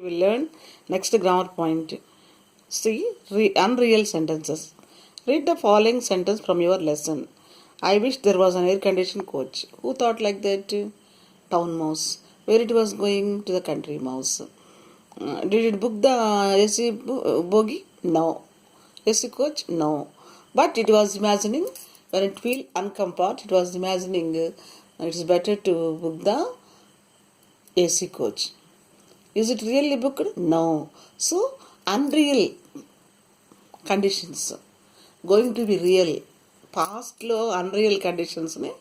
We will learn next grammar point. See, unreal sentences. Read the following sentence from your lesson. I wish there was an air-conditioned coach. Who thought like that? Town mouse. Where it was going? To the country mouse. Did it book the AC bogie? No. AC coach? No. But it was imagining when it feel uncomfort. It was imagining it is better to book the AC coach. Is it really booked? No. So, unreal conditions going to be real. పాస్ట్లో unreal కండిషన్స్ని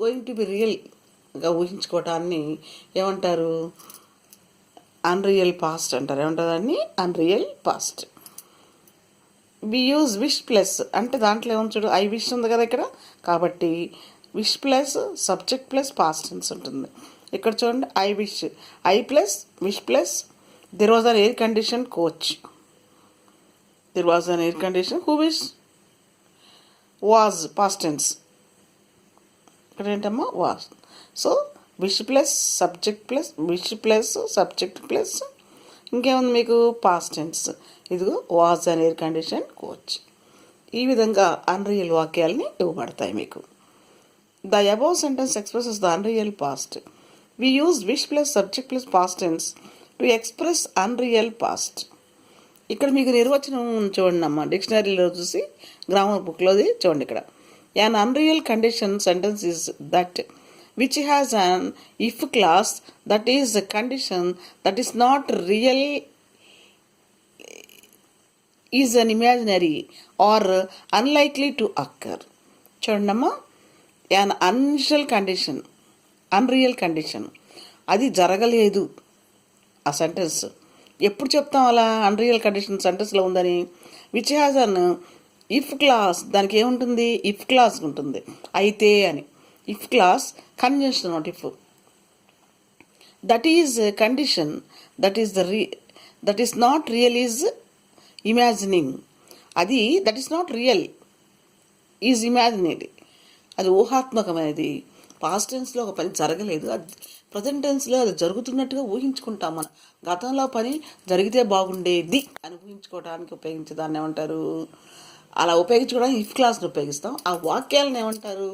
going to be రియల్గా ఊహించుకోవటాన్ని ఏమంటారు? Unreal past అంటారు. ఏమంటారు దాన్ని? Unreal past. We use wish plus అంటే దాంట్లో ఏమో చూడు, ఐ విష్ ఉంది కదా ఇక్కడ, కాబట్టి wish plus subject plus past tense ఉంటుంది. ఇక్కడ చూడండి, I wish, I plus wish plus there was an air condition coach. There was an air condition who wish was past tense. ఇక్కడ ఏంటమ్మా? Was. So wish plus subject plus wish plus subject plus ఇంకేముంది మీకు? Past tense. ఇదిగో was an air condition coach. ఈ విధంగా unreal వాక్యాలని ఇవ్వబడతాయి మీకు. The above sentence expresses the unreal past. We use wish plus subject plus past tense to express unreal past. ఇక్కడ మీకు నిర్వచనం చూడండి అమ్మా, డిక్షనరీలో చూసి గ్రామర్ బుక్లోది చూడండి. ఇక్కడ an unreal condition sentence is that which has an if clause that is a condition that is not real, is an imaginary or unlikely to occur. చూడండి అమ్మా, an unusual condition, unreal condition, అది జరగలేదు. ఆ sentence ఎప్పుడు చెప్తాం అలా unreal condition సెంటెన్స్లో ఉందని? Which has an if clause, దానికి ఏముంటుంది? ఇఫ్ క్లాస్ ఉంటుంది, అయితే అని. If clause conjunction not if. That is condition that is that is not real is imagining. అది that is not real is imaginary, అది ఊహాత్మకమైనది. పాస్ట్ టెన్స్లో ఒక పని జరగలేదు, అది ప్రజెంట్ టెన్స్లో అది జరుగుతున్నట్టుగా ఊహించుకుంటాం. మనం గతంలో పని జరిగితే బాగుండేది అని ఊహించుకోవడానికి ఉపయోగించే దాన్ని ఏమంటారు? అలా ఉపయోగించుకోవడానికి ఇఫ్ క్లాస్ని ఉపయోగిస్తాం. ఆ వాక్యాలను ఏమంటారు?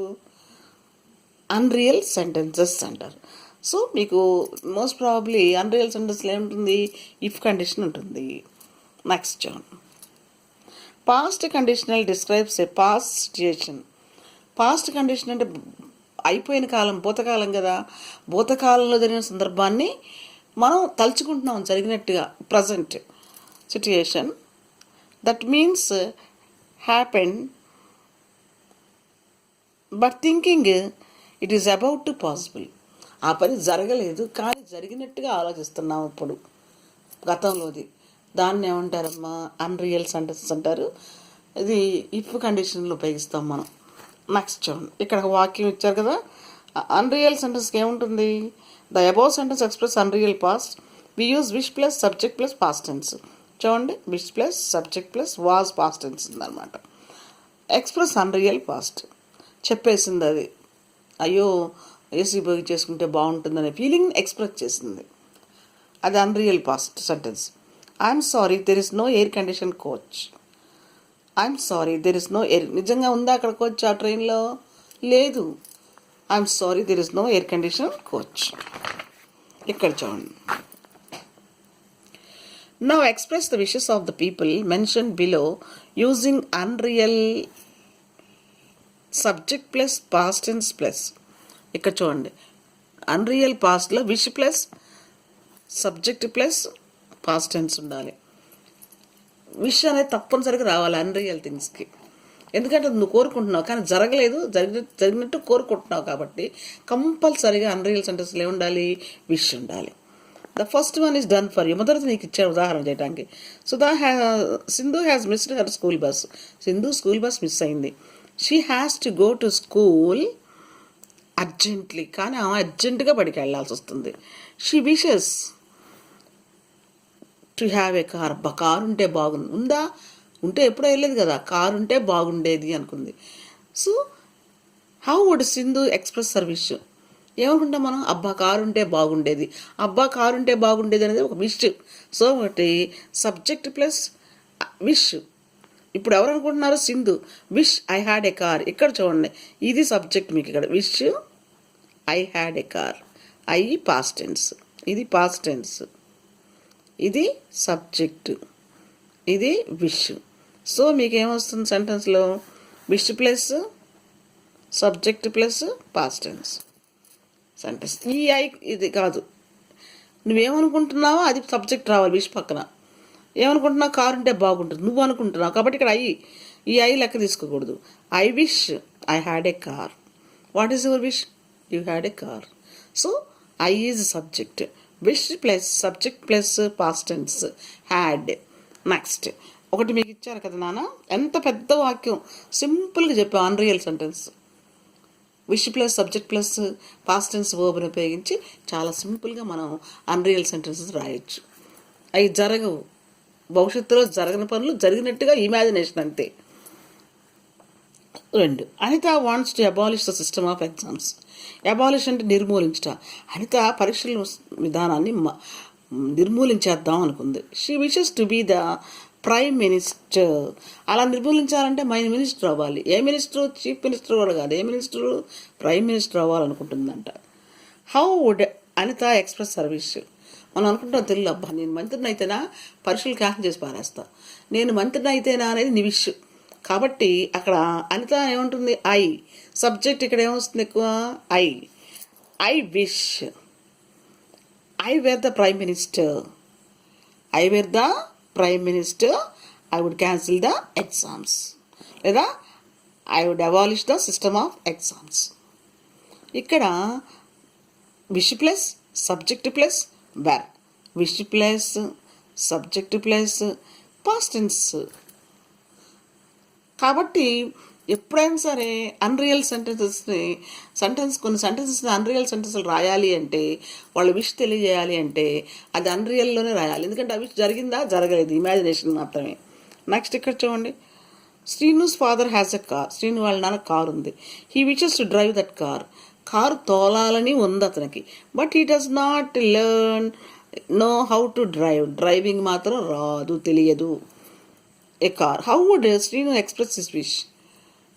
అన్రియల్ సెంటెన్సెస్ అంటారు. సో మీకు మోస్ట్ ప్రాబబ్లీ అన్రియల్ సెంటెన్స్లో ఏముంటుంది? ఇఫ్ కండిషన్ ఉంటుంది. నెక్స్ట్ చూడండి, past conditional describes a past situation. Past condition అంటే అయిపోయిన కాలం, భూతకాలం కదా. భూతకాలంలో జరిగిన సందర్భాన్ని మనం తలుచుకుంటున్నాం జరిగినట్టుగా. Present situation that means happen but thinking it is about to possible. ఆ పని జరగలేదు కానీ జరిగినట్టుగా ఆలోచిస్తున్నాం ఇప్పుడు గతంలోది. దాన్ని ఏమంటారమ్మా? అన్రియల్ సెంటెన్స్ అంటారు. ఇది ఇఫ్ కండిషన్లో ఉపయోగిస్తాం మనం. నెక్స్ట్ చూడండి, ఇక్కడ వాక్యం ఇచ్చారు కదా. అన్రియల్ సెంటెన్స్కి ఏముంటుంది? The above sentence express unreal past. We use wish plus subject plus past tense. చూడండి, wish plus subject plus was past tense ఉందన్నమాట. ఎక్స్ప్రెస్ అన్రియల్ పాస్ట్ చెప్పేసింది. అది అయ్యో ఏసీ బోగి చేసుకుంటే బాగుంటుందనే ఫీలింగ్ ఎక్స్ప్రెస్ చేసింది. అది unreal past sentence. I'm sorry there is no air condition coach. I'm sorry there is no air. నిజంగా ఉందా అక్కడ కోచ్ ఆ ట్రైన్లో? లేదు. I'm sorry there is no air condition coach. ఇక్కడ చూడండి, now express the wishes of the people mention below using unreal subject plus past tense plus. ఇక్కడ చూడండి, అన్రియల్ పాస్ట్లో wish plus subject plus past tense ఉండాలి. Wish అనేది తప్పనిసరిగా రావాలి unreal థింగ్స్కి. ఎందుకంటే నువ్వు కోరుకుంటున్నావు కానీ జరగలేదు, జరిగినట్టు కోరుకుంటున్నావు కాబట్టి కంపల్సరీగా అన్రియల్ సెంటెన్స్లో ఏముండాలి? విష్ ఉండాలి. The first one is done for you. మొదటి నీకు ఇచ్చారు ఉదాహరణ చేయడానికి. Sindhu has missed her school bus. Sindhu school bus miss అయింది. She has to go to school urgently. కానీ ఆమె అర్జెంటుగా బడికి వెళ్ళాల్సి వస్తుంది. She wishes to have a car. Car ఉంటే బాగుంది. ఉందా? ఉంటే ఎప్పుడో వెళ్ళేది కదా. కారు ఉంటే బాగుండేది అనుకుంది. So how would Sindhu express her wish? ఏమనుకుంటాం మనం, అబ్బా కారు ఉంటే బాగుండేది, అబ్బా కారు ఉంటే బాగుండేది అనేది ఒక విష్. సో ఒకటి సబ్జెక్ట్ ప్లస్ విష్. ఇప్పుడు ఎవరు అనుకుంటున్నారు, Sindhu wish I had a car. ఇక్కడ చూడండి, ఇది సబ్జెక్ట్ మీకు ఇక్కడ, wish I had a car. I past tense, ఇది పాస్ట్ టెన్స్, ఇది సబ్జెక్ట్, ఇది విష్. సో మీకు ఏమొస్తుంది సెంటెన్స్లో, wish plus subject plus past tense sentence. ఈ ఐ ఇది కాదు, నువ్వేమనుకుంటున్నావో అది సబ్జెక్ట్ రావాలి విష్ పక్కన. ఏమనుకుంటున్నావు, కారు ఉంటే బాగుంటుంది నువ్వు అనుకుంటున్నావు కాబట్టి ఇక్కడ ఈ ఐ లెక్క తీసుకోకూడదు. I wish I had a car. What is your wish, you had a car. So I is subject, wish plus subject plus past tense had. Next ఒకటి మీకు ఇచ్చారు కదా నాన్న, ఎంత పెద్ద వాక్యం సింపుల్గా చెప్పాం, unreal sentence. Wish plus subject plus past tense వర్బ్ని ఉపయోగించి చాలా సింపుల్గా మనం అన్రియల్ సెంటెన్సెస్ రాయొచ్చు. అవి జరగవు, భవిష్యత్తులో జరగని పనులు జరిగినట్టుగా ఇమాజినేషన్ అంతే. 2, Anita wants to abolish the system of exams. Abolish అంటే నిర్మూలించట. అనిత పరీక్షల విధానాన్ని నిర్మూలించేద్దాం అనుకుంది. She wishes to be the prime minister. అలా నిర్మూలించాలంటే మినిస్టర్ అవ్వాలి. ఏ మినిస్టర్, చీఫ్ మినిస్టర్ కూడా కాదు, ఏ మినిస్టరు, ప్రైమ్ మినిస్టర్ అవ్వాలనుకుంటుందంట. How would Anitha express service. మనం అనుకుంటాం తెలుగు, అబ్బా నేను మంత్రిని అయితేనా పరీక్షలు క్యాన్సిల్ చేసి పారేస్తా, నేను మంత్రిని అయితేనా అనేది నీ విష్. కాబట్టి అక్కడ అనిత ఏముంటుంది, ఐ సబ్జెక్ట్. ఇక్కడ ఏమొస్తుంది ఎక్కువ, I wish I were the prime minister, I were the prime minister, I would cancel the exams, లేదా I would abolish the system of exams. ఇక్కడ wish plus subject plus were, wish plus subject plus past tense. కాబట్టి ఎప్పుడైనా సరే unreal కొన్ని సెంటెన్సెస్ని unreal సెంటెన్స్లు రాయాలి అంటే, వాళ్ళు wish తెలియజేయాలి అంటే అది అన్రియల్లోనే రాయాలి. ఎందుకంటే ఆ విష్ జరిగిందా జరగలేదు, ఇమాజినేషన్ మాత్రమే. నెక్స్ట్ ఇక్కడ చూడండి, Srinu's father has a car. Srinu వాళ్ళ నాన్న కార్ ఉంది. He wishes to drive that car. Car తోలాలని ఉంది అతనికి, but he does not know how to driving మాత్రం రాదు, తెలియదు. A car. How would Srinu express his wish.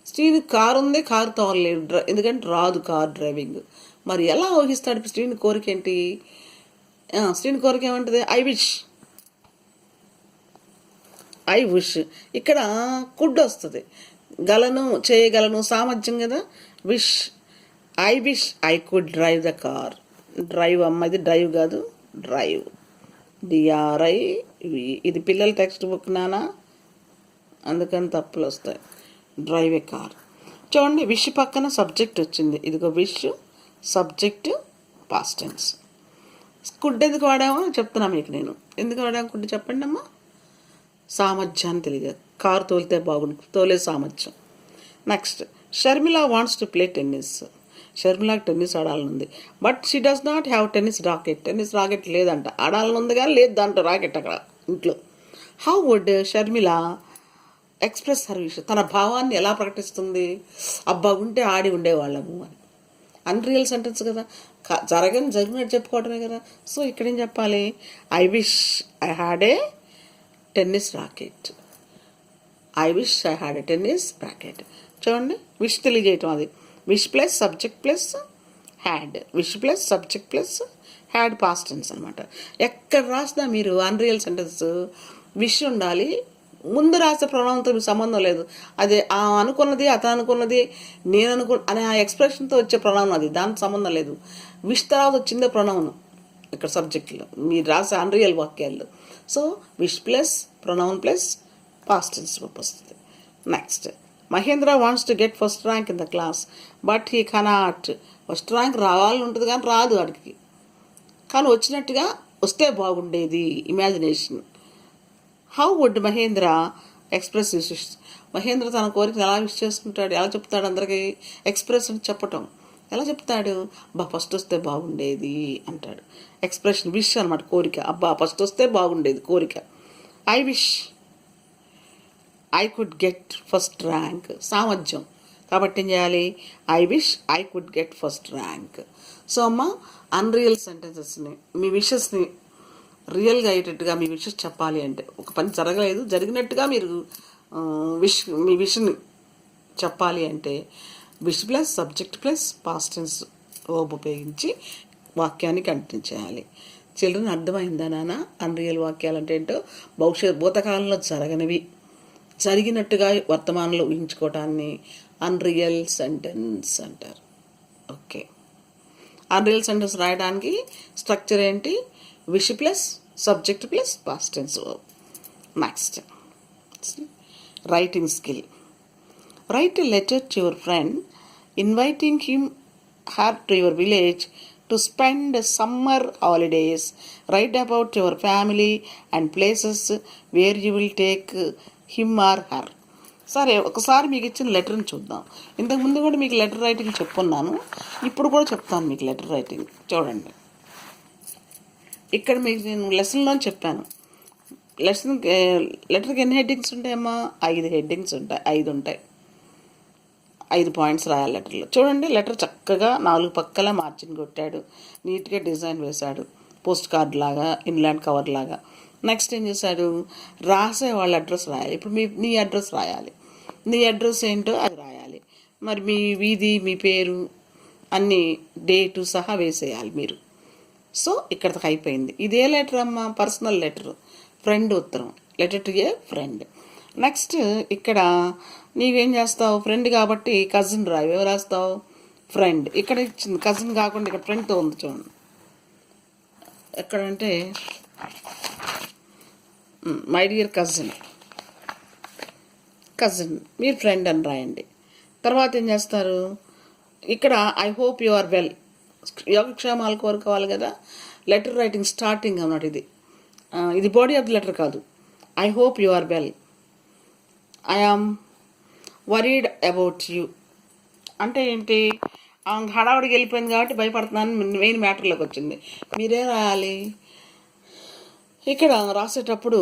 Srinu car ఉంది, కారు తోలలేదు, ఎందుకంటే రాదు కార్ డ్రైవింగ్. మరి ఎలా ఊహిస్తాడు శ్రీను కోరిక ఏంటి, శ్రీను కోరిక ఏమంటుంది, ఐ విష్. ఇక్కడ కుడ్ వస్తుంది, గలను చేయగలను సామర్థ్యం కదా, wish. I wish I could drive the car. Drive అమ్మ, ఇది డ్రైవ్ కాదు, డ్రైవ్, DRIV. ఇది పిల్లల టెక్స్ట్ బుక్ నానా, అందుకని తప్పులు వస్తాయి. Drive a car. చూడండి, విష్ పక్కన సబ్జెక్ట్ వచ్చింది, ఇదిగో wish subject past tense. Could ఎందుకు వాడామో చెప్తున్నా మీకు నేను, ఎందుకు వాడాము కుడ్ చెప్పండి అమ్మా. సామర్థ్యాన్ని తెలియదు, కారు తోలితే బాగుంటుంది, తోలే సామర్థ్యం. Next, Sharmila wants to play tennis. షర్మిలాకి టెన్నిస్ ఆడాలనుంది, but she does not have tennis racket. Tennis racket లేదంట, ఆడాలనుంది కానీ లేదు దాంట్లో రాకెట్ అక్కడ ఇంట్లో. How would Sharmila express service. తన భావాన్ని ఎలా ప్రకటిస్తుంది, అబ్బా ఉంటే ఆడి ఉండేవాళ్ళము అని. అన్రియల్ సెంటెన్స్ కదా, జరిగినట్టు చెప్పుకోవటమే కదా. సో ఇక్కడేం చెప్పాలి, I wish I had a tennis racket. I wish I had a tennis racket. చూడండి, విష్ తెలియజేయటం, అది wish plus subject plus had, wish plus subject plus had past tense అనమాట. ఎక్కడ రాసినా మీరు అన్రియల్ సెంటెన్స్ విష్ ఉండాలి, ముందు రాసే ప్రణవంతో మీకు సంబంధం లేదు. అదే అనుకున్నది, అతను అనుకున్నది, నేను అనే ఆ ఎక్స్ప్రెషన్తో వచ్చే ప్రణవం అది, దానికి సంబంధం లేదు. విష్ తర్వాత వచ్చిందే ప్రణవం ఇక్కడ సబ్జెక్ట్లో మీరు రాసే అన్రియల్ వాక్యాల్లో. So wish plus pronoun plus past tense వస్తుంది. Next, Mahendra wants to get first rank in the class, but he cannot. First rank రావాలని ఉంటుంది కానీ రాదు వాడికి, కానీ వచ్చినట్టుగా వస్తే బాగుండేది, imagination. How would Mahendra express wishes. Mahendra తన కోరికను ఎలా విష్ చేసుకుంటాడు, ఎలా చెప్తాడు అందరికీ, ఎక్స్ప్రెస్ అని చెప్పటం. ఎలా చెప్తాడు, అబ్బా ఫస్ట్ వస్తే బాగుండేది అంటాడు. ఎక్స్ప్రెషన్ విష్ అనమాట, కోరిక. అబ్బా ఫస్ట్ వస్తే బాగుండేది కోరిక. I wish I could get first rank, సామర్థ్యం. కాబట్టి ఏం చేయాలి, I wish I could get first rank. So అమ్మ, అన్రియల్ సెంటెన్సెస్ని, మీ విషెస్ని రియల్గా అయ్యేటట్టుగా మీ విషెస్ చెప్పాలి అంటే, ఒక పని జరగలేదు జరిగినట్టుగా మీరు మీ విష్ని చెప్పాలి అంటే wish plus subject plus past tense verb ఉపయోగించి వాక్యాన్ని కంటిన్యూ చేయాలి. చిల్డ్రన్ అర్థమైందా నాన్న? అన్రియల్ వాక్యాలు అంటే ఏంటో, భూతకాలంలో జరగనివి జరిగినట్టుగా వర్తమానంలో ఊహించుకోవటాన్ని అన్రియల్ సెంటెన్స్ అంటారు. ఓకే, అన్రియల్ సెంటెన్స్ రాయడానికి స్ట్రక్చర్ ఏంటి? Wish plus subject plus past tense verb. Next, writing skill. Write a letter to your friend inviting her to your village to spend summer holidays. Write about your family and places where you will take him or her. సరే, ఒకసారి మీకు ఇచ్చిన లెటర్ని చూద్దాం. ఇంతకుముందు కూడా మీకు letter writing చెప్పున్నాను, ఇప్పుడు కూడా చెప్తాను మీకు లెటర్ రైటింగ్. చూడండి, ఇక్కడ మీకు నేను లెసన్లో చెప్పాను. లెటర్కి ఎన్ని హెడ్డింగ్స్ ఉంటాయమ్మా? 5 హెడ్డింగ్స్ ఉంటాయి, 5 ఉంటాయి. 5 పాయింట్స్ రాయాలి లెటర్లో. చూడండి, లెటర్ చక్కగా 4 పక్కల మార్జిన్ కొట్టాడు, నీట్గా డిజైన్ వేశాడు, పోస్ట్ కార్డ్ లాగా, ఇన్లాండ్ కవర్ లాగా. నెక్స్ట్ ఏం చేశాడు? రాసే వాళ్ళ అడ్రస్ రాయాలి. ఇప్పుడు నీ అడ్రస్ రాయాలి. నీ అడ్రస్ ఏంటో అది రాయాలి. మరి మీ వీధి, మీ పేరు అన్నీ డేటు సహా వేసేయాలి మీరు. సో ఇక్కడికి అయిపోయింది. ఇదే లెటర్ అమ్మ, పర్సనల్ లెటర్, ఫ్రెండ్ ఉత్తరం, letter to A friend. Next ఇక్కడ నీవేం చేస్తావు? ఫ్రెండ్ కాబట్టి కజిన్ రాయి. ఎవరు రాస్తావు? ఫ్రెండ్. ఇక్కడ ఇచ్చింది కజిన్ కాకుండా ఇక్కడ ఫ్రెండ్తో ఉంది చూడండి. ఎక్కడంటే మై డియర్ కజిన్, కజిన్ మీరు ఫ్రెండ్ అని రాయండి. తర్వాత ఏం చేస్తారు? ఇక్కడ I hope you are well, యోగక్షేమాలు కోరుకోవాలి కదా. లెటర్ రైటింగ్ స్టార్టింగ్ అన్నమాట ఇది. ఇది బాడీ ఆఫ్ ది లెటర్ కాదు. I hope you are well, I am worried about you అంటే ఏంటి? హడావుడికి వెళ్ళిపోయింది కాబట్టి భయపడుతున్నాను, మెయిన్ మ్యాటర్లోకి వచ్చింది. మీరే రాయాలి. ఇక్కడ రాసేటప్పుడు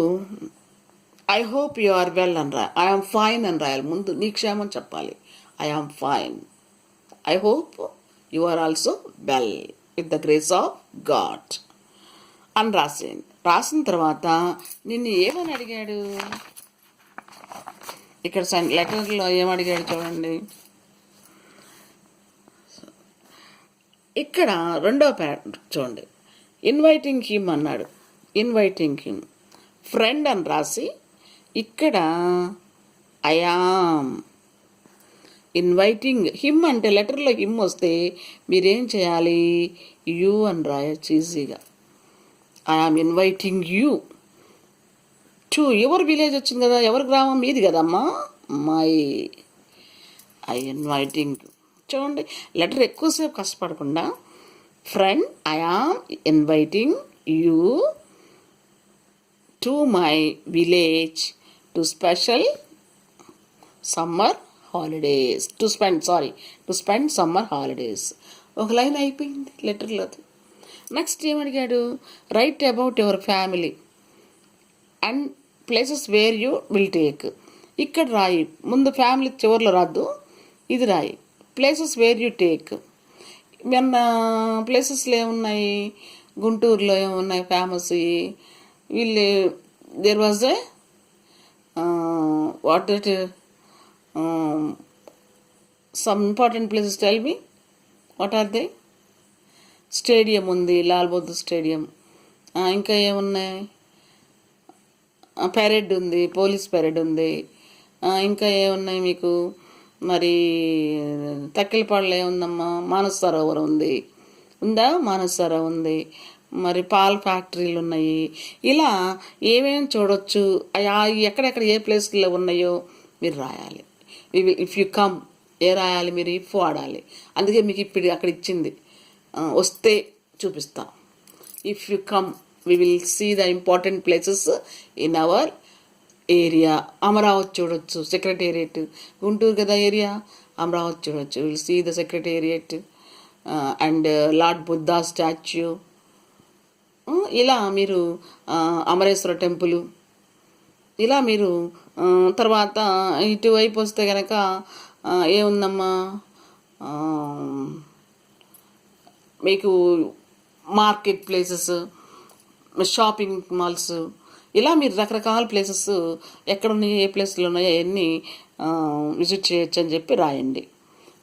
I hope you are well అని రాయాలి. ఐ ఆమ్ ఫైన్ అని రాయాలి. ముందు నీ క్షేమం చెప్పాలి. I am fine, I hope you are also well with the grace of God అని రాసేయండి. రాసిన తర్వాత నిన్ను ఏమని అడిగాడు? ఇక్కడ లెటర్లో ఏమడిగాడు చూడండి. ఇక్కడ రెండో ప్యాటర్న్ చూడండి. ఇన్వైటింగ్ హిమ్ అన్నాడు. ఇన్వైటింగ్ హిమ్ ఫ్రెండ్ అని రాసి ఇక్కడ ఐ యామ్ ఇన్వైటింగ్ హిమ్ అంటే లెటర్లో హిమ్ వస్తే మీరేం చేయాలి? యూ అని రాయొచ్చు ఈజీగా. I am inviting you to your village వచ్చింది కదా, ఎవరి గ్రామం? మీది కదమ్మా, మై. I inviting. చూడండి, లెటర్ ఎక్కువసేపు కష్టపడకుండా friend I am inviting you to my village to special summer holidays, to spend summer holidays. ఒక లైన్ అయిపోయింది లెటర్లో. నెక్స్ట్ ఏమడిగాడు? Write about your family and places where you will take. ఇక్కడ రాయి. ముందు ఫ్యామిలీ చివరిలో రాద్దు, ఇది రాయి. Places where you take. మొన్న ప్లేసెస్లో ఏమున్నాయి? గుంటూరులో ఏమున్నాయి ఫేమస్? వీళ్ళు there was a what that some important places. Tell me what are they? Stadium ఉంది, లాల్ బహదూర్ స్టేడియం. ఇంకా ఏమున్నాయి? పెరెడ్ ఉంది, పోలీస్ పెరెడ్ ఉంది. ఇంకా ఏమున్నాయి మీకు? మరి తక్కిలపాడులో ఏముందమ్మా? మానస సరోవరం ఉంది, ఉందా? మానస సరోవరం ఉంది. మరి పాల్ ఫ్యాక్టరీలు ఉన్నాయి. ఇలా ఏమేమి చూడొచ్చు, ఎక్కడెక్కడ ఏ ప్లేస్లో ఉన్నాయో మీరు రాయాలి. ఇఫ్ యు కమ్ ఏ రాయాలి? మీరు ఇఫ్ వాడాలి. అందుకే మీకు ఇప్పుడు అక్కడ ఇచ్చింది, వస్తే చూపిస్తాం. If you come we will see the important places in our area. Amaravati చూడొచ్చు, సెక్రటేరియట్. గుంటూరు కదా ఏరియా, అమరావతి చూడొచ్చు. Will see the secretariat and lord Buddha statue. ఇలా మీరు అమరేశ్వర టెంపుల్, ఇలా మీరు తర్వాత ఇటువైపు వస్తే కనుక ఏముందమ్మా? మీకు మార్కెట్ ప్లేసెస్, షాపింగ్ మాల్స్, ఇలా మీరు రకరకాల ప్లేసెస్ ఎక్కడ ఉన్నాయో, ఏ ప్లేస్లో ఉన్నాయో అవన్నీ విజిట్ చేయొచ్చు అని చెప్పి రాయండి.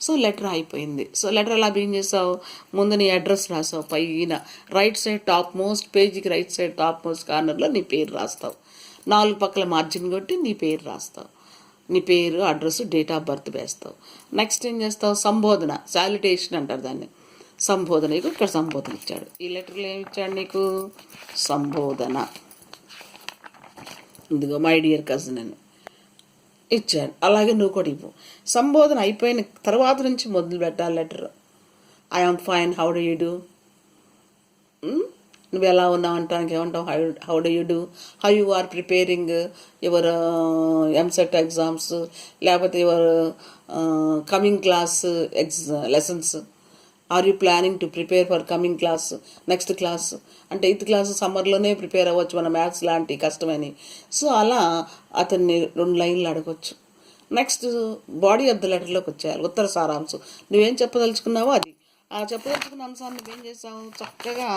సో లెటర్ అయిపోయింది. సో లెటర్ ఎలా బిగిన్ చేసావు? ముందు నీ అడ్రస్ రాసావు, పైన రైట్ సైడ్ టాప్ మోస్ట్ పేజీకి రైట్ సైడ్ టాప్ మోస్ట్ కార్నర్లో నీ పేరు రాస్తావు. 4 పక్కల మార్జిన్ కొట్టి నీ పేరు రాస్తావు. నీ పేరు, అడ్రస్, డేట్ ఆఫ్ బర్త్ వేస్తావు. నెక్స్ట్ ఏం చేస్తావు? సంబోధన, శాలిటేషన్ అంటారు దాన్ని. సంబోధన, ఇక్కడ సంబోధన ఇచ్చాడు. ఈ లెటర్లో ఏమి ఇచ్చాడు నీకు? సంబోధన. ఇదిగో మై డియర్ కజిన్ అని ఇచ్చాడు. అలాగే నువ్వు కూడా ఇవ్వు. సంబోధన అయిపోయిన తర్వాత నుంచి మొదలు పెట్టాలి letter. I am fine, how do you do. నువ్వు ఎలా ఉన్నావు అంటానికి ఏమంటావు? How do you do, how you are preparing your EAMCET exams, లేకపోతే your coming class lessons. Are you planning to prepare for coming class, next class. అంటే 8th class సమ్మర్లోనే prepare అవ్వచ్చు మన maths లాంటి కష్టమని. సో అలా అతన్ని 2 లైన్లు అడగవచ్చు. నెక్స్ట్ బాడీ ఆఫ్ ద లెటర్లోకి వచ్చేయాలి, ఉత్తర సారాంశం. నువ్వేం చెప్పదలుచుకున్నావో అది. ఆ చెప్పదలుచుకున్న అంశాన్ని నువ్వేం చేసావు? చక్కగా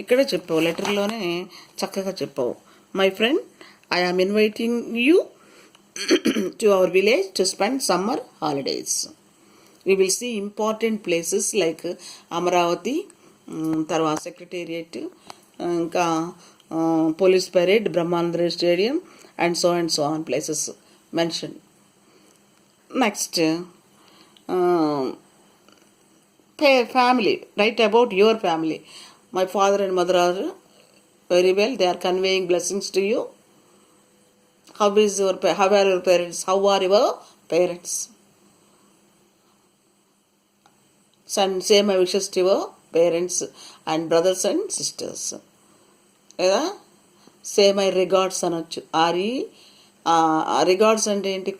ఇక్కడే చెప్పావు, లెటర్లోనే చక్కగా చెప్పావు. My friend, I am inviting you to our village to spend summer holidays. We will see important places like Amaravati, తర్వాత సెక్రటేరియట్, ఇంకా police parade, Brahmananda stadium and so on places mention. Next family, right about your family. My father and mother are very well, they are conveying blessings to you. How are your parents? How are your parents? Say my wishes to your parents and brothers and sisters. లేదా సే my regards అనొచ్చు. Regards అంటే ఏంటి?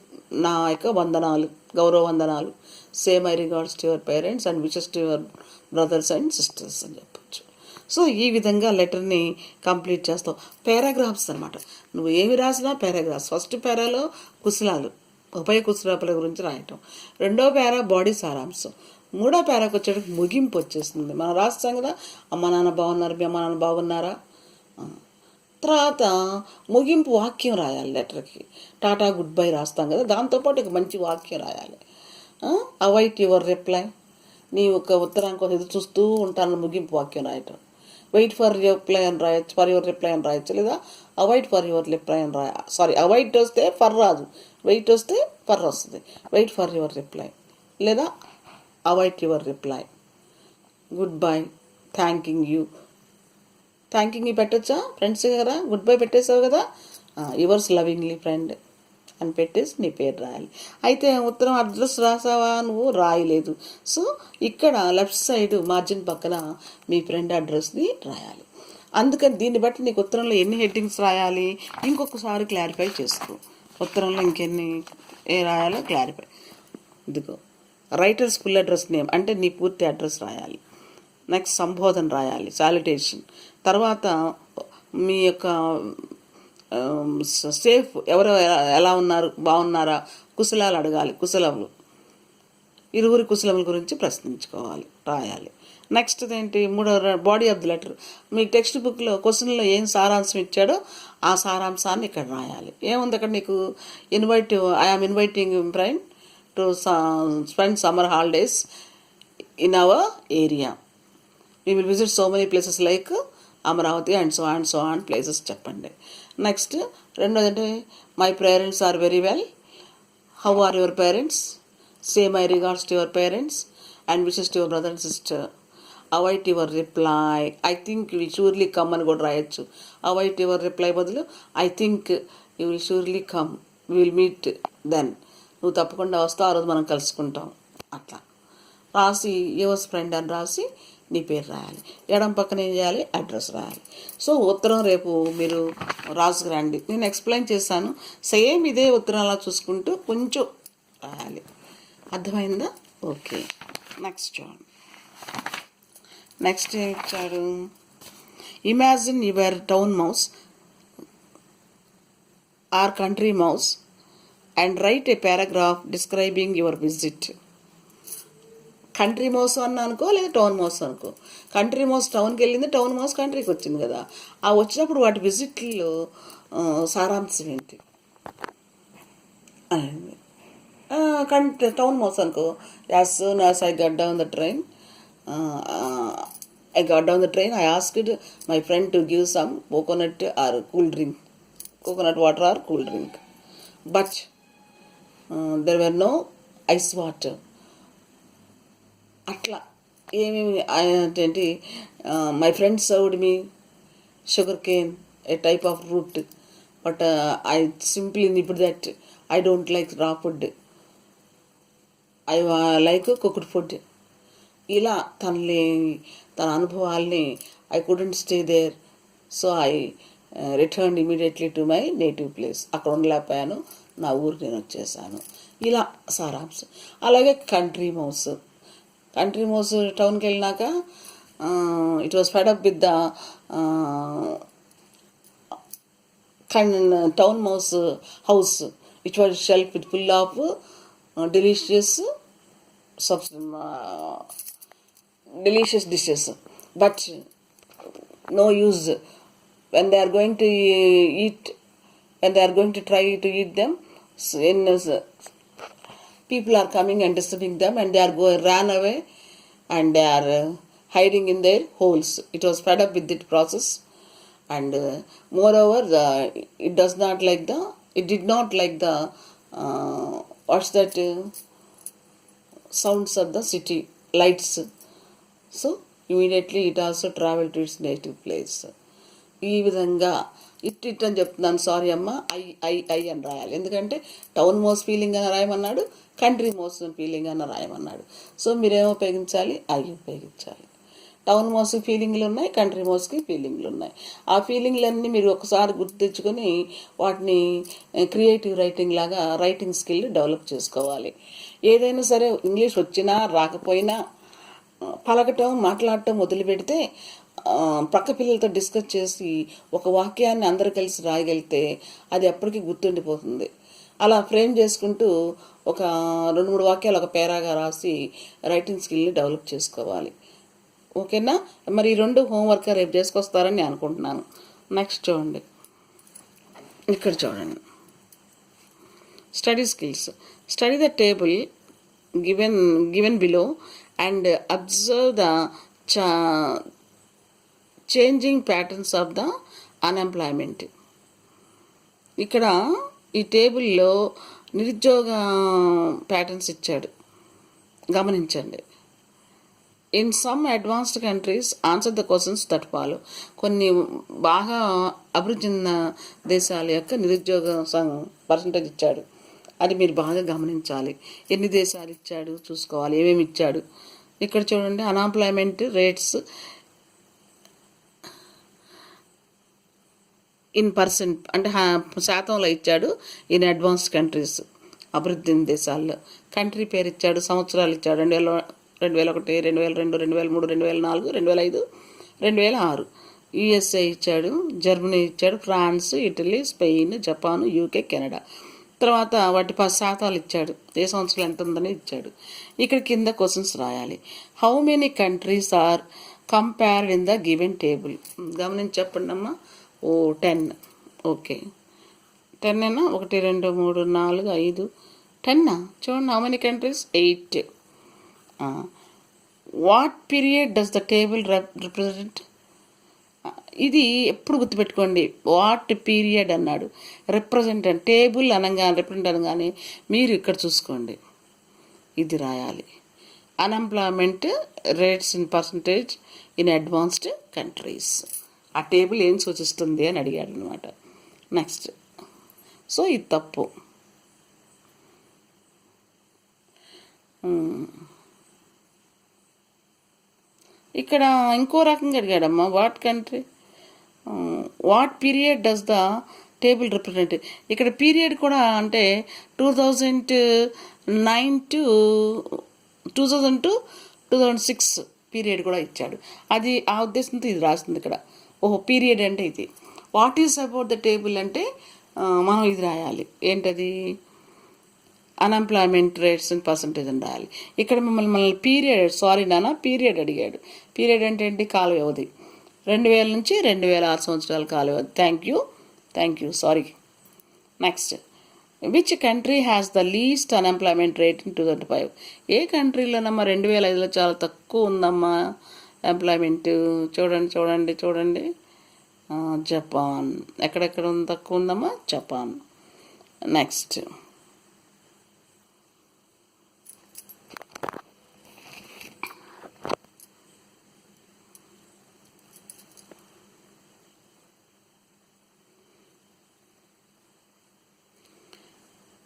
నా యొక్క వందనాలు, గౌరవ వందనాలు. సే my regards to your parents and wishes to your brothers and sisters అని చెప్పచ్చు. సో ఈ విధంగా లెటర్ని కంప్లీట్ చేస్తావు. పారాగ్రాఫ్స్ అనమాట. నువ్వు ఏమి రాసినా పారాగ్రాఫ్స్. ఫస్ట్ పారాలో కుశలాలు, ఉభయ కుశలాపల గురించి రాయటం. 2వ పారా బాడీ సారాంశం. 3వ పారాకు వచ్చేటప్పుడు ముగింపు వచ్చేస్తుంది. మనం రాస్తాం కదా, అమ్మ నాన్న బాగున్నారు, మీ అమ్మ నాన్న బాగున్నారా. తర్వాత ముగింపు వాక్యం రాయాలి లెటర్కి. టాటా గుడ్ బై రాస్తాం కదా, దాంతోపాటు ఒక మంచి వాక్యం రాయాలి. Await your reply. నీ ఒక ఉత్తరాన్ని కోసం ఎదురు చూస్తూ ఉంటాను, ముగింపు వాక్యం రాయటం. వెయిట్ ఫర్ యువర్ రిప్లై అని రాయొచ్చు, ఫర్ యువర్ రిప్లై అని రాయొచ్చు, లేదా అవైట్ ఫర్ యువర్ రిప్లై అని సారీ, అవైట్ వస్తే ఫర్ రాదు, వెయిట్ వస్తే ఫర్ వస్తుంది. వెయిట్ ఫర్ యువర్ రిప్లై లేదా await your reply. Goodbye, thanking you. Thanking you పెట్టచ్చా? ఫ్రెండ్స్ కదా, గుడ్ బై పెట్టేసావు కదా. యువర్స్ లవింగ్లీ ఫ్రెండ్ అని పెట్టేసి నీ పేరు రాయాలి. అయితే ఉత్తరం అడ్రస్ రాసావా? నువ్వు రాయలేదు. సో ఇక్కడ లెఫ్ట్ సైడ్ మార్జిన్ పక్కన మీ ఫ్రెండ్ అడ్రస్ని రాయాలి. అందుకని దీన్ని బట్టి నీకు ఉత్తరంలో ఎన్ని హెడ్డింగ్స్ రాయాలి ఇంకొకసారి క్లారిఫై చేసుకో. ఉత్తరంలో ఇంకెన్ని రాయాలో క్లారిఫై. ఇదిగో రైటర్స్ ఫుల్ అడ్రస్ నేమ్ అంటే నీ పూర్తి అడ్రస్ రాయాలి. నెక్స్ట్ సంబోధన రాయాలి, సాలిటేషన్. తర్వాత మీ యొక్క సేఫ్, ఎవరు ఎలా ఉన్నారు, బాగున్నారా, కుశలాలు అడగాలి. కుశలములు, ఇరువురి కుశలముల గురించి ప్రశ్నించుకోవాలి, రాయాలి. నెక్స్ట్ ఏంటి? 3వ body of the letter. Me text బుక్లో క్వశ్చన్లో ఏం సారాంశం ఇచ్చాడో ఆ సారాంశాన్ని ఇక్కడ రాయాలి. ఏముంది అక్కడ నీకు? I am inviting friend to spend summer holidays in our area. We will visit so many places like Amaravati and so on places చెప్పండి. నెక్స్ట్ 2వ అంటే my parents are very well, how are your parents, say my regards to your parents and wishes to your brother and sister. Await your reply, I think you will surely come అని కూడా రాయొచ్చు. Await your reply బదులు I think you will surely come, we will meet then. నువ్వు తప్పకుండా వస్తావు, ఆ రోజు మనం కలుసుకుంటాం. అట్లా రాసి యువర్స్ ఫ్రెండ్ అని రాసి నీ పేరు రాయాలి. ఎడం పక్కన ఏం చేయాలి? అడ్రస్ రాయాలి. సో ఉత్తరం రేపు మీరు రాసుకురండి. నేను ఎక్స్ప్లెయిన్ చేశాను, సేమ్ ఇదే ఉత్తరం అలా చూసుకుంటూ కొంచెం రాయాలి. అర్థమైందా? ఓకే, నెక్స్ట్ చూడండి. నెక్స్ట్ ఏం ఇచ్చాడు? Imagine your town mouse or country mouse and write a paragraph describing your visit. Country mouse అన్న అనుకో, లేదా టౌన్ మౌస్ అనుకో. కంట్రీ మౌస్ టౌన్కి వెళ్ళింది, టౌన్ మౌస్ కంట్రీకి వచ్చింది కదా. ఆ వచ్చినప్పుడు వాటి విజిట్లో సారాంశం ఏంటి? టౌన్ మౌస్ అనుకో, as soon as I got down the train, I asked my friend to give some coconut or cool drink, coconut water or cool drink. But there were no ice water. అట్లా ఏమేమి ఏంటి, my friend served me sugar cane, a type of fruit, but I simply nipped that I don't like raw food, I like cooked food. ఇలా తన అనుభవాల్ని, I couldn't stay there, so I return immediately to my native place. అక్కడ ఉండలేకపోయాను, నా ఊరికి నేను వచ్చేసాను. ఇలా సారాంశం. అలాగే కంట్రీ మౌస్ టౌన్కి వెళ్ళినాక it was fed up with the town mouse house, it was shelf with full of delicious dishes, but no use when they are going to try to eat them. People are coming and disturbing them, and they ran away, and they are hiding in their holes. It was fed up with that process, and moreover it did not like the what's that sounds of the city lights. So immediately it also traveled to its native place. ఈ విధంగా it అని చెప్తున్నాను. Sorry అమ్మ, I అని రాయాలి. ఎందుకంటే town mouse feeling అని రాయమన్నాడు, country mouse feeling అని రాయమన్నాడు. సో మీరేమో ఉపయోగించాలి? ఐ ఉపయోగించాలి. టౌన్ మౌస్కి ఫీలింగ్లు ఉన్నాయి, కంట్రీ మౌస్కి ఫీలింగ్లు ఉన్నాయి. ఆ ఫీలింగ్లన్నీ మీరు ఒకసారి గుర్తు తెచ్చుకొని వాటిని క్రియేటివ్ రైటింగ్ లాగా రైటింగ్ స్కిల్ డెవలప్ చేసుకోవాలి. ఏదైనా సరే ఇంగ్లీష్ వచ్చినా రాకపోయినా పలకటం, మాట్లాడటం మొదలు పెడితే పక్క పిల్లలతో డిస్కస్ చేసి ఒక వాక్యాన్ని అందరూ కలిసి రాయగలిగితే అది ఎప్పటికీ గుర్తుండిపోతుంది. అలా ఫ్రేమ్ చేసుకుంటూ ఒక 2-3 వాక్యాలు ఒక పేరాగా రాసి రైటింగ్ స్కిల్ని డెవలప్ చేసుకోవాలి. ఓకేనా? మరి ఈ 2 హోంవర్క్ రేపు చేసుకొస్తారని నేను అనుకుంటున్నాను. నెక్స్ట్ చూడండి, ఇక్కడ చూడండి, study skills. Study the table given below and observe the changing patterns of the unemployment. ఇక్కడ ఈ టేబుల్లో నిరుద్యోగ ప్యాటర్న్స్ ఇచ్చాడు, గమనించండి. In some advanced countries answer the questions that follow. కొన్ని బాగా అభివృద్ధి చెందిన దేశాల యొక్క నిరుద్యోగ పర్సంటేజ్ ఇచ్చాడు, అది మీరు బాగా గమనించాలి. ఎన్ని దేశాలు ఇచ్చాడు చూసుకోవాలి, ఏమేమి ఇచ్చాడు. ఇక్కడ చూడండి, అన్ఎంప్లాయ్మెంట్ రేట్స్ ఇన్ పర్సెంట్ అంటే శాతంలో ఇచ్చాడు. ఇన్ అడ్వాన్స్డ్ కంట్రీస్, అభివృద్ధి చెందిన దేశాల్లో. కంట్రీ పేరు ఇచ్చాడు, సంవత్సరాలు ఇచ్చాడు. 2001, 2002, 2003, 2004, 2005, 2006. యుఎస్ఏ ఇచ్చాడు, జర్మనీ ఇచ్చాడు, France, Italy, Spain, Japan, UK, Canada. తర్వాత వాటి శాతాలు ఇచ్చాడు, ఏ సంవత్సరం ఎంత ఉందని ఇచ్చాడు. ఇక్కడ కింద క్వశ్చన్స్ రాయాలి. How many countries are compared in the given table. గమనించి చెప్పండి అమ్మా. 10. ఓకే, 10 ఏనా? 1, 2, 3, 4, 5, 10. చూడండి, how many countries? 8. What period does the table represent? ఇది ఎప్పుడు గుర్తుపెట్టుకోండి. వాట్ పీరియడ్ అన్నాడు, రిప్రజెంట్ అని. టేబుల్ అనగానే, రిప్రజెంట్ అనగానే మీరు ఇక్కడ చూసుకోండి, ఇది రాయాలి. Unemployment rates in percentage in advanced countries. ఆ టేబుల్ ఏం సూచిస్తుంది అని అడిగాడు అనమాట. నెక్స్ట్, సో ఇది తప్పు. ఇక్కడ ఇంకో రకంగా అడిగాడమ్మా. What period does the table represent? ఇక్కడ పీరియడ్ కూడా అంటే 2009 to 2006 పీరియడ్ కూడా ఇచ్చాడు. అది ఆ ఉద్దేశంతో ఇది రాస్తుంది ఇక్కడ. ఓహో, పీరియడ్ అంటే ఇది. What is about the table అంటే మనం ఇది రాయాలి. ఏంటది? అన్ఎంప్లాయ్మెంట్ రేట్స్ ఇన్ పర్సంటేజ్ అని రాయాలి. ఇక్కడ మనల్ని పీరియడ్, సారీ నాన్న, పీరియడ్ అడిగాడు. పీరియడ్ అంటే ఏంటి? కాల వ్యవధి. 2000 నుంచి 2006 సంవత్సరాల కాల వ్యవధి. Thank you, sorry. Next, which country has the least unemployment rate in 2005? ఏ కంట్రీలోనమ్మా 2005లో చాలా తక్కువ ఉందమ్మా ఎంప్లాయ్మెంట్? చూడండి. జపాన్. ఎక్కడెక్కడ తక్కువ ఉందమ్మా? Japan. Next,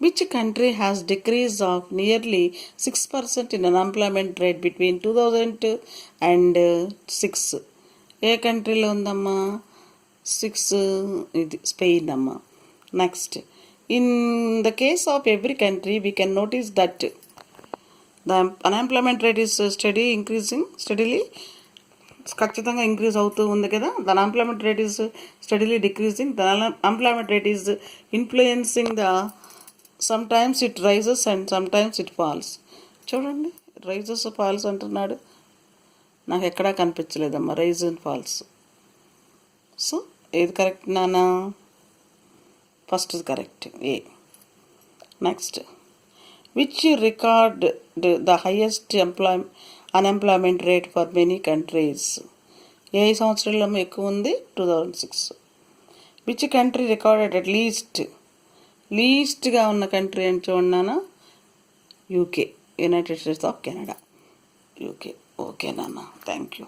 which country has decrease of nearly 6% in unemployment rate between 2000 and 6? ఏ కంట్రీలో ఉందమ్మా 6? ఇది స్పెయిన్ అమ్మా. Next, in the case of every country we can notice that the unemployment rate is steadily ఖచ్చితంగా increase అవుతూ ఉంది కదా. The unemployment rate is steadily decreasing. The unemployment rate is influencing the sometimes it rises and sometimes it falls. చూడండి, rises falls అంటున్నాడు, నాకు ఎక్కడా కనిపించలేదమ్మా rise and falls. So ఏది కరెక్ట్ నాన్న? First correct, A. Next, which record the highest unemployment rate for many countries? ఏ సంవత్సరంలో ఎక్కువ ఉంది? 2006. విచ్ కంట్రీ రికార్డెడ్ అట్ లీస్ట్గా ఉన్న కంట్రీ అని చూడన్నానా? UK, united states of Canada. UK. Okay నాన్న, థ్యాంక్ యూ.